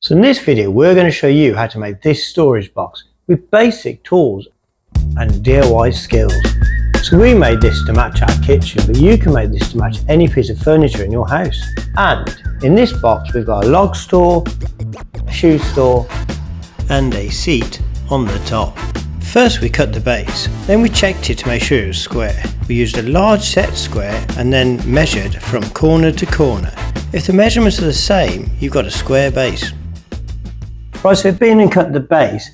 So in this video we're going to show you how to make this storage box with basic tools and DIY skills. So we made this to match our kitchen, but you can make this to match any piece of furniture in your house. And in this box we've got a log store, a shoe store and a seat on the top. First we cut the base, then we checked it to make sure it was square. We used a large set square and then measured from corner to corner. If the measurements are the same, you've got a square base. Right, so we've been and cut the base,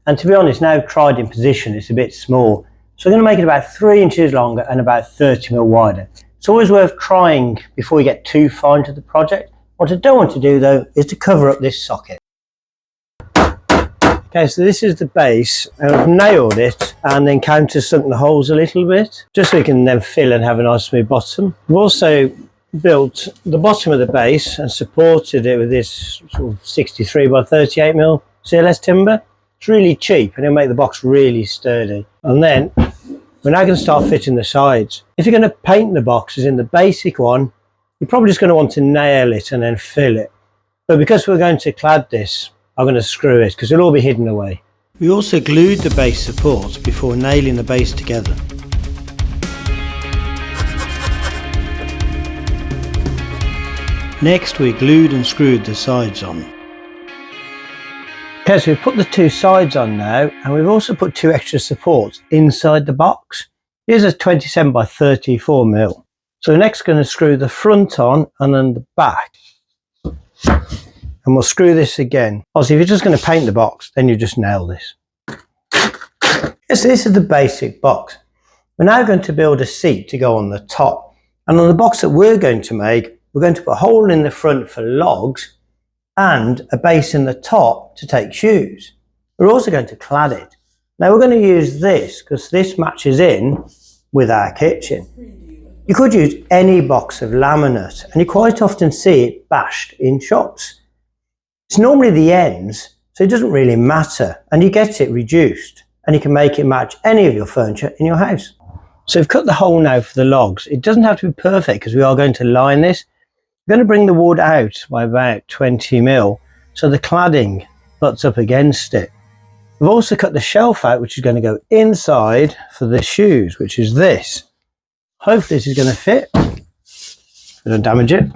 and to be honest, now I've tried in position, it's a bit small. So I'm going to make it about 3 inches longer and about 30mm wider. It's always worth trying before you get too far into the project. What I don't want to do though is to cover up this socket. Okay, so this is the base, and I've nailed it and then countersunk the holes a little bit, just so we can then fill and have a nice smooth bottom. We've also built the bottom of the base and supported it with this sort of 63 by 38mm CLS timber. It's really cheap and it'll make the box really sturdy. And then we're now going to start fitting the sides. If you're going to paint the boxes in the basic one, you're probably just going to want to nail it and then fill it. But because we're going to clad this, I'm going to screw it because it'll all be hidden away. We also glued the base supports before nailing the base together. Next we glued and screwed the sides on. Okay, so we've put the two sides on now, and we've also put 2 extra supports inside the box. Here's a 27 by 34mm. So we're next going to screw the front on and then the back. And we'll screw this again. Obviously if you're just going to paint the box, then you just nail this. Okay, so this is the basic box. We're now going to build a seat to go on the top. And on the box that we're going to make, we're going to put a hole in the front for logs and a base in the top to take shoes. We're also going to clad it. Now we're going to use this because this matches in with our kitchen. You could use any box of laminate, and you quite often see it bashed in shops. It's normally the ends, so it doesn't really matter, and you get it reduced and you can make it match any of your furniture in your house. So we've cut the hole now for the logs. It doesn't have to be perfect because we are going to line this. We're going to bring the wood out by about 20mm so the cladding butts up against it. We've also cut the shelf out, which is going to go inside for the shoes, which is this. Hopefully this is going to fit. We don't damage it.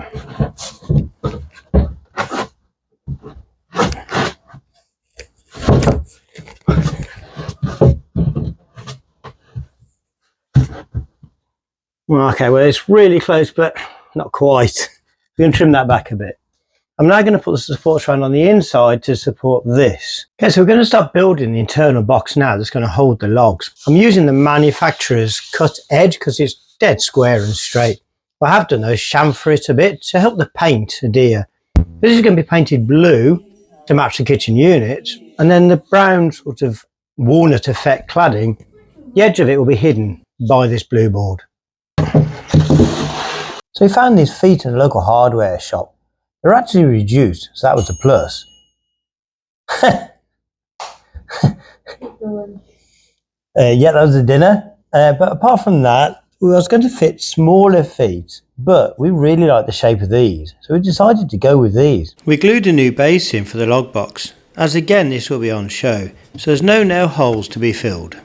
Okay, well it's really close, but not quite. We're going to trim that back a bit. I'm now going to put the support around on the inside to support this. Okay, so we're going to start building the internal box now that's going to hold the logs. I'm using the manufacturer's cut edge because it's dead square and straight. What I have done though is chamfer it a bit to help the paint adhere. This is going to be painted blue to match the kitchen unit, and then the brown sort of walnut effect cladding, the edge of it will be hidden by this blue board. So we found these feet in a local hardware shop. They're actually reduced, so that was a plus. Yeah, that was the dinner. But apart from that, we was going to fit smaller feet, but we really like the shape of these, so we decided to go with these. We glued a new base in for the log box, as again this will be on show, so there's no nail holes to be filled.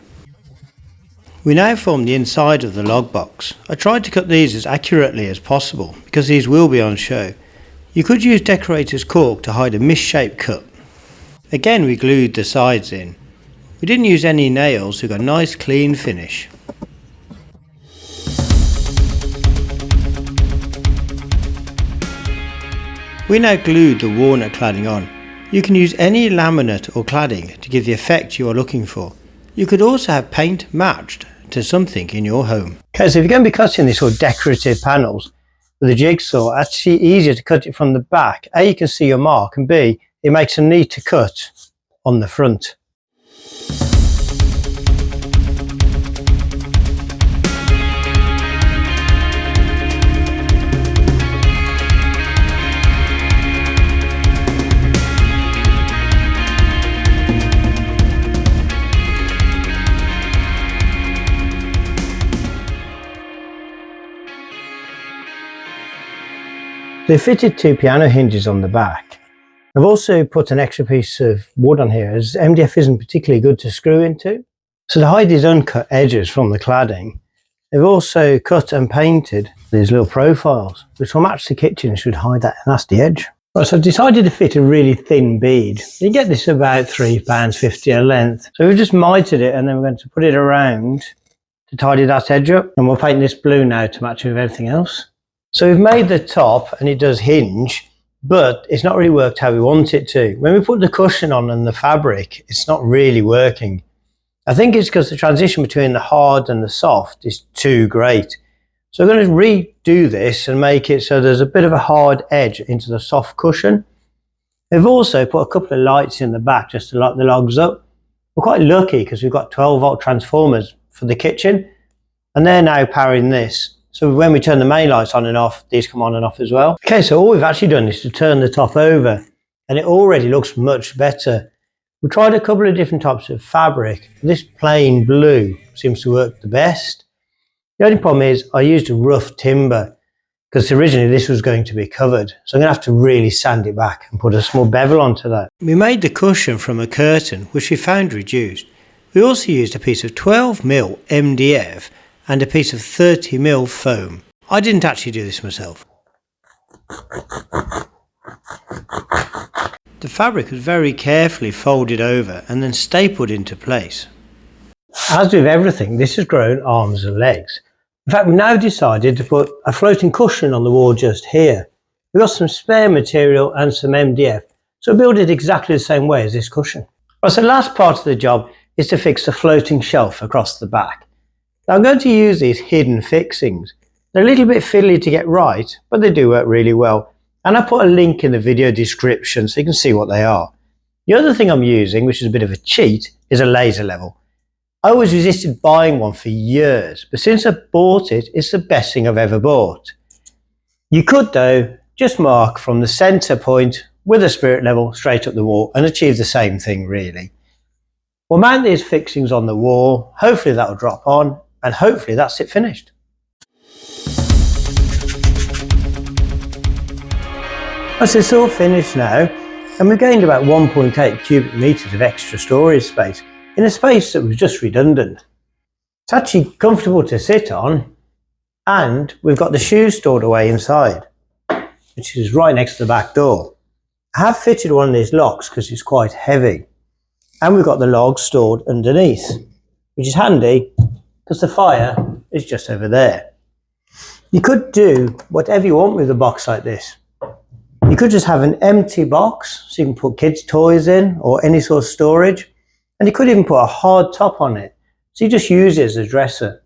We now form the inside of the log box. I tried to cut these as accurately as possible because these will be on show. You could use decorator's cork to hide a misshaped cut. Again we glued the sides in. We didn't use any nails, so we got a nice clean finish. We now glued the walnut cladding on. You can use any laminate or cladding to give the effect you are looking for. You could also have paint matched to something in your home. Okay, so if you're going to be cutting these sort of decorative panels with a jigsaw, it's actually easier to cut it from the back. A, you can see your mark, and B, it makes a neater cut on the front. They fitted 2 piano hinges on the back, I've also put an extra piece of wood on here as MDF isn't particularly good to screw into. So to hide these uncut edges from the cladding, they've also cut and painted these little profiles, which will match the kitchen and should hide that nasty edge. Right, so I've decided to fit a really thin bead. You get this about £3.50 a length. So we've just mitered it and then we're going to put it around to tidy that edge up. And we'll paint this blue now to match with everything else. So we've made the top and it does hinge, but it's not really worked how we want it to. When we put the cushion on and the fabric, it's not really working. I think it's because the transition between the hard and the soft is too great. So we're going to redo this and make it so there's a bit of a hard edge into the soft cushion. We've also put a couple of lights in the back just to light the logs up. We're quite lucky because we've got 12-volt transformers for the kitchen and they're now powering this. So when we turn the main lights on and off, these come on and off as well. Okay, so all we've actually done is to turn the top over and it already looks much better. We tried a couple of different types of fabric. This plain blue seems to work the best. The only problem is I used a rough timber because originally this was going to be covered. So I'm going to have to really sand it back and put a small bevel onto that. We made the cushion from a curtain, which we found reduced. We also used a piece of 12mm MDF and a piece of 30mm foam. I didn't actually do this myself. The fabric was very carefully folded over and then stapled into place. As with everything, this has grown arms and legs. In fact, we've now decided to put a floating cushion on the wall just here. We've got some spare material and some MDF, so build it exactly the same way as this cushion. Right, so the last part of the job is to fix the floating shelf across the back. Now I'm going to use these hidden fixings. They're a little bit fiddly to get right, but they do work really well. And I put a link in the video description so you can see what they are. The other thing I'm using, which is a bit of a cheat, is a laser level. I always resisted buying one for years, but since I bought it, it's the best thing I've ever bought. You could though just mark from the center point with a spirit level straight up the wall and achieve the same thing really. We'll mount these fixings on the wall, hopefully that'll drop on, and hopefully that's it finished. So it's all finished now, and we've gained about 1.8 cubic meters of extra storage space in a space that was just redundant. It's actually comfortable to sit on, and we've got the shoes stored away inside, which is right next to the back door. I have fitted one of these locks because it's quite heavy, and we've got the logs stored underneath, which is handy because the fire is just over there. You could do whatever you want with a box like this. You could just have an empty box so you can put kids' toys in or any sort of storage. And you could even put a hard top on it. So you just use it as a dresser.